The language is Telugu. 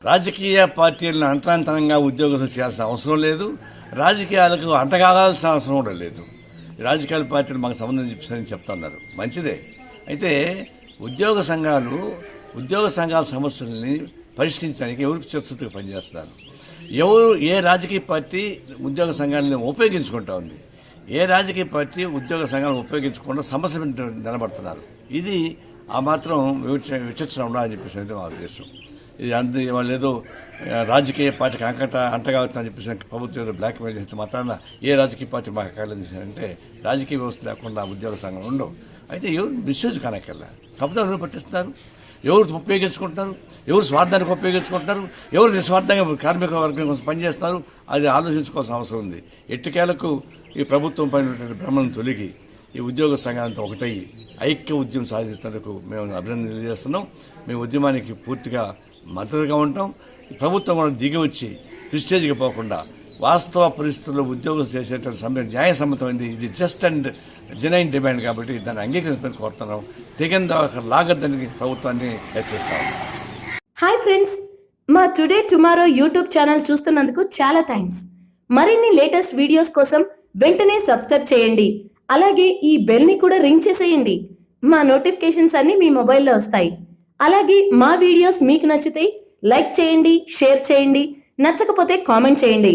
రాజకీయ పార్టీలను అంతరాంతరంగా ఉద్యోగస్తులు చేయాల్సిన అవసరం లేదు, రాజకీయాలకు అంటగాల్సిన అవసరం కూడా లేదు. రాజకీయ పార్టీలు మాకు సంబంధం చెప్పని చెప్తున్నారు, మంచిదే. అయితే ఉద్యోగ సంఘాల సమస్యల్ని పరిష్కరించడానికి ఎవరికి చిత్తశుద్ధిగా పనిచేస్తున్నారు? ఏ రాజకీయ పార్టీ ఉద్యోగ సంఘాలను ఉపయోగించుకుంటా ఉంది? ఏ రాజకీయ పార్టీ ఉద్యోగ సంఘాలను ఉపయోగించకుండా సమస్య నిలబడుతున్నారు? ఇది ఆ మాత్రం విచక్షణ ఉండాలని చెప్పేసి మా ఉద్దేశం. ఇది వాళ్ళు ఏదో రాజకీయ పార్టీకి అంటగావుతుందని చెప్పేసి ప్రభుత్వం బ్లాక్ మెయిల్ చేస్తే మాత్రాన ఏ రాజకీయ పార్టీ మాకు అక్కర్లేదంటే రాజకీయ వ్యవస్థ లేకుండా ఉద్యోగ సంఘాలు ఉండవు. అయితే ఎవరు మిస్యూజ్ కానక్కర్లా, కాకపోతే ఎవరు పట్టిస్తున్నారు, ఎవరు ఉపయోగించుకుంటున్నారు, ఎవరు స్వార్థానికి ఉపయోగించుకుంటున్నారు, ఎవరు నిస్వార్థంగా కార్మిక వర్గం కోసం పనిచేస్తారు, అది ఆలోచించుకోవాల్సిన అవసరం ఉంది. ఎట్టికేలకు ఈ ప్రభుత్వం పైన భ్రమను తొలగి ఈ ఉద్యోగ సంఘాలతో ఒకటై ఐక్య ఉద్యమం సాధిస్తున్నందుకు మేము అభినందన తెలియజేస్తున్నాం. మేము ఉద్యమానికి పూర్తిగా మద్దతుగా ఉంటాం. ప్రభుత్వం కూడా దిగి వచ్చి ప్రిస్టేజ్కి పోకుండా వాస్తవ పరిస్థితుల్లో ఉద్యోగం చేసేటువంటి సమయం న్యాయసమ్మతమైంది. ఇది జస్ట్ అండ్ జెన్యూన్ డిమాండ్ కాబట్టి దాన్ని అంగీకరించమని కోరుతున్నాం. తెగందా లాగద్దని ప్రభుత్వాన్ని హెచ్చరిస్తాం. హాయ్ ఫ్రెండ్స్, మా టుడే టుమారో యూట్యూబ్ ఛానల్ చూస్తున్నందుకు చాలా థ్యాంక్స్. మరిన్ని లేటెస్ట్ వీడియోస్ కోసం వెంటనే సబ్స్క్రైబ్ చేయండి. అలాగే ఈ బెల్ ని కూడా రింగ్ చేసేయండి. మా నోటిఫికేషన్స్ అన్ని మీ మొబైల్లో వస్తాయి. అలాగే మా వీడియోస్ మీకు నచ్చితే లైక్ చేయండి, షేర్ చేయండి, నచ్చకపోతే కామెంట్ చేయండి.